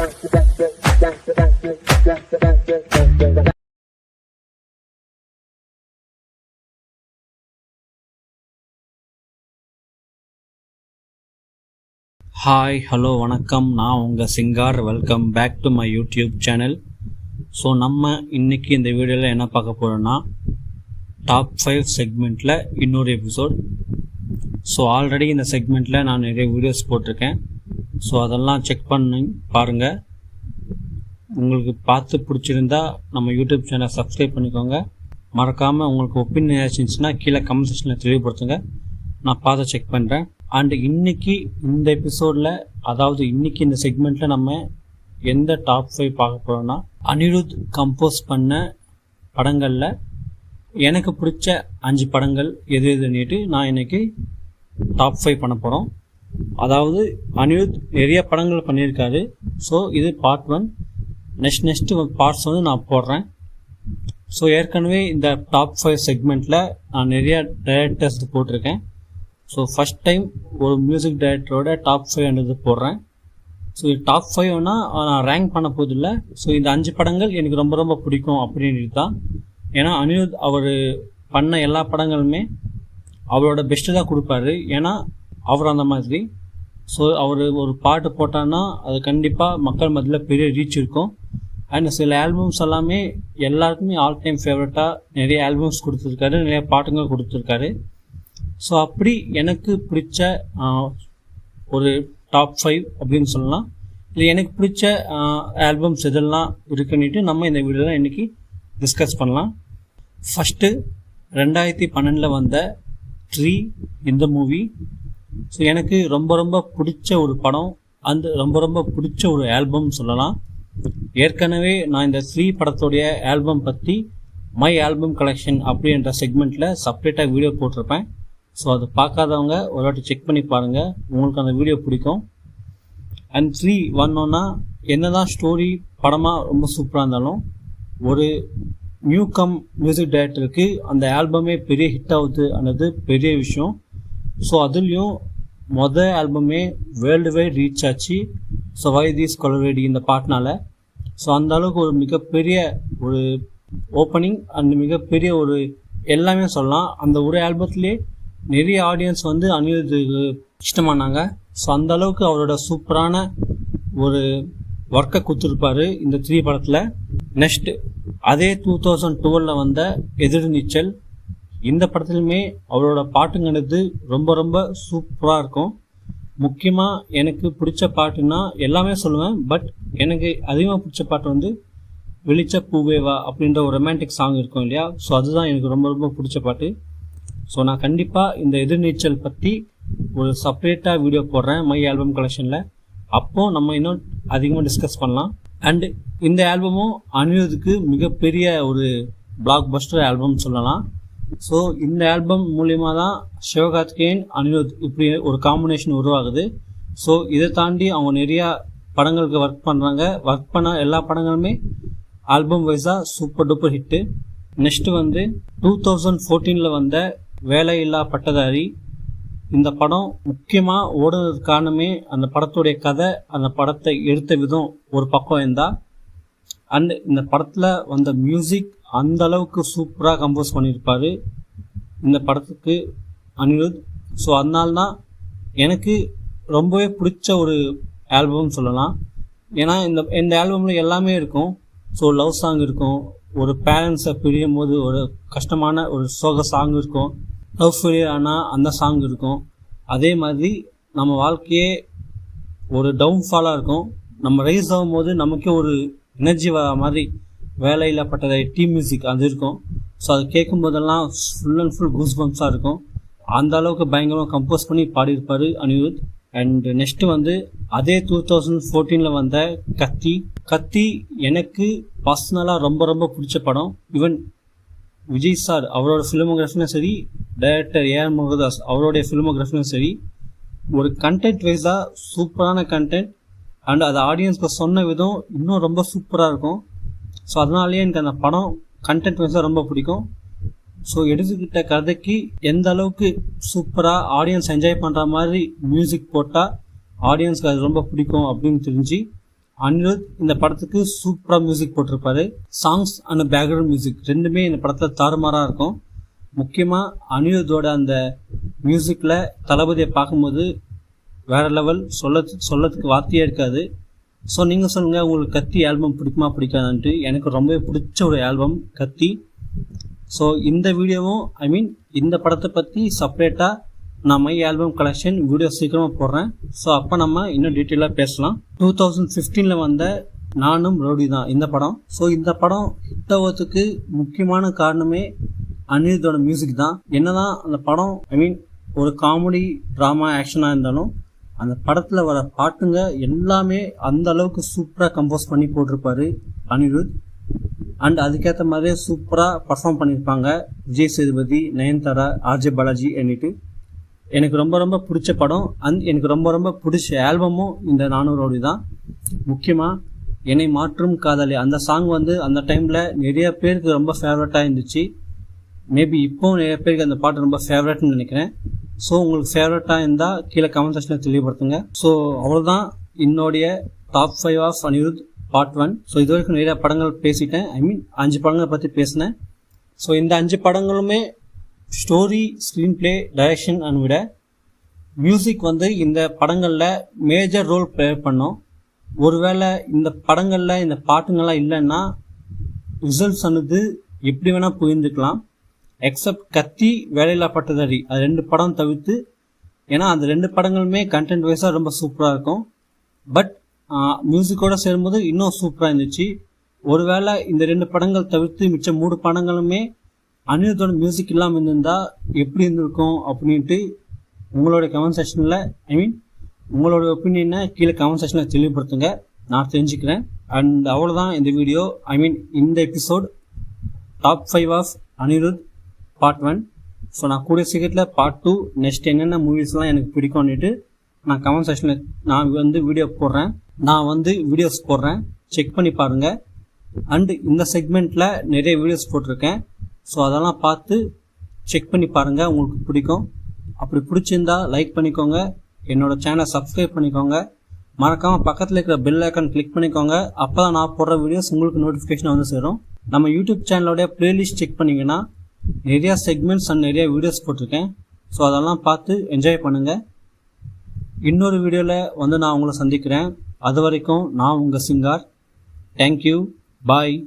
Hi hello வணக்கம், நான் உங்கள் சிங்கார். Welcome back to my YouTube channel. So நம்ம இன்றைக்கி இந்த வீடியோவில் என்ன பார்க்க போகிறோன்னா, டாப் 5 செக்மெண்ட்டில் இன்னொரு எபிசோட். ஸோ ஆல்ரெடி இந்த செக்மெண்ட்டில் நான் நிறைய வீடியோஸ் போட்டிருக்கேன். ஸோ அதெல்லாம் செக் பண்ணி பாருங்கள். உங்களுக்கு பார்த்து பிடிச்சிருந்தா நம்ம யூடியூப் சேனலை சப்ஸ்கிரைப் பண்ணிக்கோங்க. மறக்காமல் உங்களுக்கு ஒப்பீனியன் இருந்துச்சுன்னா கீழே கமெண்ட் செக்ஷனில் தெளிவுபடுத்துங்க. நான் பார்த்து செக் பண்ணுறேன். அண்ட் இன்றைக்கி இந்த எபிசோடில், அதாவது இன்றைக்கி இந்த செக்மெண்ட்டில் நம்ம எந்த டாப் 5 பார்க்க போகிறோன்னா, அனிருத் கம்போஸ் பண்ண படங்களில் எனக்கு பிடிச்ச 5 படங்கள் எது எதுன்னுட்டு நான் இன்றைக்கி டாப் 5 பண்ண போகிறோம். அதாவது அனிருத் நிறைய படங்கள் பண்ணியிருக்காரு. ஸோ இது பார்ட் 1. நெக்ஸ்ட் பார்ட்ஸ் வந்து நான் போடுறேன். ஸோ ஏற்கனவே இந்த டாப் 5 செக்மெண்ட்டில் நான் நிறைய டைரக்டர்ஸ் போட்டிருக்கேன். ஸோ ஃபஸ்ட் டைம் ஒரு மியூசிக் டைரக்டரோட டாப் 5 போடுறேன். ஸோ இது டாப் 5னா நான் ரேங்க் பண்ண போதில்லை. ஸோ இந்த 5 படங்கள் எனக்கு ரொம்ப ரொம்ப பிடிக்கும் அப்படின்ட்டு தான். ஏன்னா அனிருத் அவர் பண்ண எல்லா படங்களுமே அவரோட பெஸ்ட்டு தான் கொடுப்பாரு. ஏன்னா அவர் அந்த மாதிரி. ஸோ அவர் ஒரு பாட்டு போட்டான்னா அது கண்டிப்பாக மக்கள் மத்தியில் பெரிய ரீச் இருக்கும். அண்ட் சில ஆல்பம்ஸ் எல்லாமே எல்லாருக்குமே ஆல் டைம் ஃபேவரட்டாக நிறைய ஆல்பம்ஸ் கொடுத்துருக்காரு, நிறைய பாட்டுங்கள் கொடுத்துருக்காரு. ஸோ அப்படி எனக்கு பிடிச்ச ஒரு டாப் 5 அப்படின்னு சொல்லலாம். இல்லை எனக்கு பிடிச்ச ஆல்பம்ஸ் இதெல்லாம் இருக்குன்னுட்டு நம்ம இந்த வீடியோவில் இன்றைக்கி டிஸ்கஸ் பண்ணலாம். ஃபஸ்ட்டு 2012 வந்த ட்ரீ இந்த மூவி. ஸோ எனக்கு ரொம்ப ரொம்ப பிடிச்ச ஒரு படம், அந்த ரொம்ப ரொம்ப பிடிச்ச ஒரு ஆல்பம் சொல்லலாம். ஏற்கனவே நான் இந்த ட்ரீ படத்தோடைய ஆல்பம் பற்றி மை ஆல்பம் கலெக்ஷன் அப்படின்ற செக்மெண்ட்டில் செப்ரேட்டாக வீடியோ போட்டிருப்பேன். ஸோ அது பார்க்காதவங்க ஒரு வாட்டி செக் பண்ணி பாருங்கள், உங்களுக்கு அந்த வீடியோ பிடிக்கும். அண்ட் ட்ரீ வந்தோன்னா என்ன தான் ஸ்டோரி படமாக ரொம்ப சூப்பராக இருந்தாலும், ஒரு நியூ கம் மியூசிக் டைரக்டருக்கு அந்த ஆல்பமே பெரிய ஹிட் ஆகுது ಅನ್ನೋದು பெரிய விஷயம். ஸோ அதுலேயும் ஆல்பமே வேர்ல்டு வைட் ரீச் ஆச்சு. ஸோ வை தீஸ் கொலவேடி இந்த பாட்டினால. ஸோ அந்த அளவுக்கு ஒரு மிகப்பெரிய ஒரு ஓப்பனிங் அண்ட் மிகப்பெரிய ஒரு எல்லாமே சொல்லலாம். அந்த ஒரு ஆல்பத்துலேயே நிறைய ஆடியன்ஸ் வந்து அனிருத்துக்கு இஷ்டமானாங்க. ஸோ அந்த அளவுக்கு அவரோட சூப்பரான ஒரு ஒர்க்கை கொடுத்துருப்பாரு இந்த த்ரீ படத்தில். நெக்ஸ்ட் அதே 2012 வந்த எதிர்நீச்சல். இந்த படத்துலையுமே அவரோட பாட்டுங்கிறது ரொம்ப ரொம்ப சூப்பராக இருக்கும். முக்கியமாக எனக்கு பிடிச்ச பாட்டுன்னா எல்லாமே சொல்லுவேன், பட் எனக்கு அதிகமாக பிடிச்ச பாட்டு வந்து வெளிச்ச பூவேவா அப்படின்ற ஒரு ரொமான்டிக் சாங் இருக்கும் இல்லையா. ஸோ அதுதான் எனக்கு ரொம்ப ரொம்ப பிடிச்ச பாட்டு. ஸோ நான் கண்டிப்பாக இந்த எதிர்நீச்சல் பற்றி ஒரு செப்பரேட்டாக வீடியோ போடுறேன் மை ஆல்பம் கலெக்ஷனில். அப்போது நம்ம இன்னும் அதிகமாக டிஸ்கஸ் பண்ணலாம். அண்டு இந்த ஆல்பமும் அனிருத்துக்கு மிகப்பெரிய ஒரு பிளாக் பஸ்டர் ஆல்பம் சொல்லலாம். ஸோ இந்த ஆல்பம் மூலிமா தான் சிவகார்த்திகேயன் அனிருத் இப்படி ஒரு காம்பினேஷன் உருவாகுது. ஸோ இதை தாண்டி அவங்க நிறையா படங்களுக்கு ஒர்க் பண்ணுறாங்க. ஒர்க் பண்ண எல்லா படங்களுமே ஆல்பம் வைஸாக சூப்பர் டூப்பர் ஹிட்டு. நெக்ஸ்ட்டு வந்து 2014 வந்த வேலையில்லா பட்டதாரி. இந்த படம் முக்கியமாக ஓடுனதுக்கு காரணமே அந்த படத்துடைய கதை, அந்த படத்தை எடுத்த விதம் ஒரு பக்கம் இருந்தால், அண்ட் இந்த படத்தில் வந்த மியூசிக் அந்த அளவுக்கு சூப்பராக கம்போஸ் பண்ணியிருப்பார் இந்த படத்துக்கு அனிருத். ஸோ அதனால்தான் எனக்கு ரொம்பவே பிடிச்ச ஒரு ஆல்பம் சொல்லலாம். ஏன்னா இந்த ஆல்பமில் எல்லாமே இருக்கும். ஸோ லவ் சாங் இருக்கும், ஒரு பேரண்ட்ஸை பிரியும் போது ஒரு கஷ்டமான ஒரு சோக சாங் இருக்கும், லவ் ஃபெயிலியர் ஆனால் அந்த சாங் இருக்கும். அதே மாதிரி நம்ம வாழ்க்கையே ஒரு டவுன்ஃபாலாக இருக்கும், நம்ம ரைஸ் ஆகும்போது நமக்கே ஒரு எனர்ஜி வர மாதிரி வேலையில் பட்டதை டீம் மியூசிக் அது இருக்கும். ஸோ அது கேட்கும் போதெல்லாம் ஃபுல் அண்ட் ஃபுல் கூஸ் பம்ப்ஸாக இருக்கும். அந்த அளவுக்கு பயங்கரமாக கம்போஸ் பண்ணி பாடியிருப்பார் அனிருத். அண்ட் நெக்ஸ்ட்டு வந்து அதே 2014 வந்த கத்தி எனக்கு பர்சனலாக ரொம்ப ரொம்ப பிடிச்ச படம். ஈவன் விஜய் சார் அவரோட ஃபிலிமோகிராஃபிலும் சரி, டைரக்டர் ஏஆர் முருகதாஸ் அவருடைய ஃபிலிமோகிராஃபிலும் சரி, ஒரு கண்டென்ட் வைஸாக சூப்பரான கண்டென்ட். அண்ட் அது ஆடியன்ஸ்க்கு சொன்ன விதம் இன்னும் ரொம்ப சூப்பராக இருக்கும். ஸோ அதனாலேயே எனக்கு அந்த படம் கண்டென்ட் வைஸாக ரொம்ப பிடிக்கும். ஸோ எடுத்துக்கிட்ட கதைக்கு எந்த அளவுக்கு சூப்பராக ஆடியன்ஸ் என்ஜாய் பண்ணுற மாதிரி மியூசிக் போட்டால் ஆடியன்ஸ்க்கு அது ரொம்ப பிடிக்கும் அப்படின்னு தெரிஞ்சு அனிருத் இந்த படத்துக்கு சூப்பராக மியூசிக் போட்டிருப்பாரு. சாங்ஸ் அண்ட் பேக்ரவுண்ட் மியூசிக் ரெண்டுமே இந்த படத்தில் தாறுமாறாக இருக்கும். முக்கியமாக அனிருத்தோட அந்த மியூசிக்கில் தளபதியை பார்க்கும்போது வேறு லெவல், சொல்லத்துக்கு வார்த்தையே இருக்காது. ஸோ நீங்கள் சொல்லுங்கள், உங்களுக்கு கத்தி ஆல்பம் பிடிக்குமா பிடிக்காதான்ட்டு. எனக்கு ரொம்பவே பிடிச்ச ஒரு ஆல்பம் கத்தி. ஸோ இந்த வீடியோவும் இந்த படத்தை பற்றி செப்பரேட்டாக நான் மை ஆல்பம் கலெக்ஷன் வீடியோ சீக்கிரமாக போடுறேன். ஸோ அப்போ நம்ம இன்னும் டீட்டெயிலாக பேசலாம். 2015 வந்த நானும் ரவுடி தான் இந்த படம். ஸோ இந்த படம் ஹிட் ஆகிறதுக்கு முக்கியமான காரணமே அனிருத்தோட மியூசிக் தான். என்னதான் அந்த படம் ஒரு காமெடி ட்ராமா ஆக்ஷனாக இருந்தாலும் அந்த படத்தில் வர பாட்டுங்க எல்லாமே அந்த அளவுக்கு சூப்பராக கம்போஸ் பண்ணி போட்டிருப்பாரு அனிருத். அண்ட் அதுக்கேற்ற மாதிரியே சூப்பராக பர்ஃபார்ம் பண்ணியிருப்பாங்க விஜய் சேதுபதி, நயன்தாரா, ஆர்ஜே பாலாஜி என்னிட்டு. எனக்கு ரொம்ப ரொம்ப பிடிச்ச படம். எனக்கு ரொம்ப ரொம்ப பிடிச்ச ஆல்பமும் இந்த நானும் ரவுடி தான். முக்கியமாக என்னை மாற்றும் காதலி அந்த சாங் அந்த டைமில் நிறைய பேருக்கு ரொம்ப ஃபேவரட்டாக இருந்துச்சு. மேபி இப்போவும் நிறைய பேருக்கு அந்த பாட்டு ரொம்ப ஃபேவரட்னு நினைக்கிறேன். ஸோ உங்களுக்கு ஃபேவரட்டாக இருந்தால் கீழே கமெண்ட் செக்ஷனில் தெளிவுபடுத்துங்க. ஸோ அவ்வளோதான் என்னுடைய top 5 of Anirudh part 1. So இது வரைக்கும் நிறைய படங்கள் பேசிட்டேன். 5 படங்களை பற்றி பேசினேன். ஸோ இந்த 5 படங்களுமே story, screenplay, direction and விட மியூசிக் இந்த படங்களில் மேஜர் ரோல் ப்ளே பண்ணோம். ஒருவேளை இந்த படங்களில் இந்த பாட்டுங்கள்லாம் இல்லைன்னா ரிசல்ட்ஸ் எப்படி வேணால் புரிந்துக்கலாம். எக்ஸப்ட் கத்தி, வேலையில்லா பட்டதாரி அது 2 படம் தவிர்த்து. ஏன்னா அந்த 2 படங்களுமே கண்டென்ட் வைஸாக ரொம்ப சூப்பராக இருக்கும். பட் மியூசிக்கோடு சேரும்போது இன்னும் சூப்பராக இருந்துச்சு. ஒருவேளை இந்த 2 படங்கள் தவிர்த்து மிச்சம் 3 படங்களுமே அனிருத்தோட மியூசிக் இல்லாமல் இருந்திருந்தால் எப்படி இருந்திருக்கும் அப்படின்ட்டு உங்களோட கமெண்ட் செக்ஷனில் உங்களோட ஒப்பீனியனை கீழே கமெண்ட் செக்ஷனில் தெளிவுபடுத்துங்க, நான் தெரிஞ்சுக்கிறேன். அண்ட் அவ்வளோதான் இந்த வீடியோ. இந்த episode top 5 of Anirudh part 1. So நான் கூடிய சீக்கிரத்தில் பார்ட் 2 நெக்ஸ்ட் என்னென்ன மூவிஸ்லாம் எனக்கு பிடிக்கும்னுட்டு நான் கமெண்ட் செக்ஷனில் நான் வீடியோ போடுறேன். நான் வீடியோஸ் போடுறேன், செக் பண்ணி பாருங்கள். அண்டு இந்த செக்மெண்ட்டில் நிறைய வீடியோஸ் போட்டிருக்கேன். ஸோ அதெல்லாம் பார்த்து செக் பண்ணி பாருங்கள், உங்களுக்கு பிடிக்கும். அப்படி பிடிச்சிருந்தா லைக் பண்ணிக்கோங்க, என்னோடய சேனலை சப்ஸ்கிரைப் பண்ணிக்கோங்க, மறக்காமல் பக்கத்தில் இருக்கிற பெல் ஐக்கான் கிளிக் பண்ணிக்கோங்க. அப்போ தான் நான் போடுற வீடியோஸ் உங்களுக்கு நோட்டிஃபிகேஷன் சேரும். நம்ம யூடியூப் சேனலோடைய ப்ளேலிஸ்ட் செக் பண்ணிங்கன்னா நிறையா செக்மெண்ட்ஸ் அண்ட் நிறையா வீடியோஸ் போட்டிருக்கேன். ஸோ அதெல்லாம் பார்த்து என்ஜாய் பண்ணுங்கள். இன்னொரு வீடியோவில் நான் உங்களை சந்திக்கிறேன். அது வரைக்கும் நான் உங்கள் சிங்கார். தேங்க்யூ, பாய்.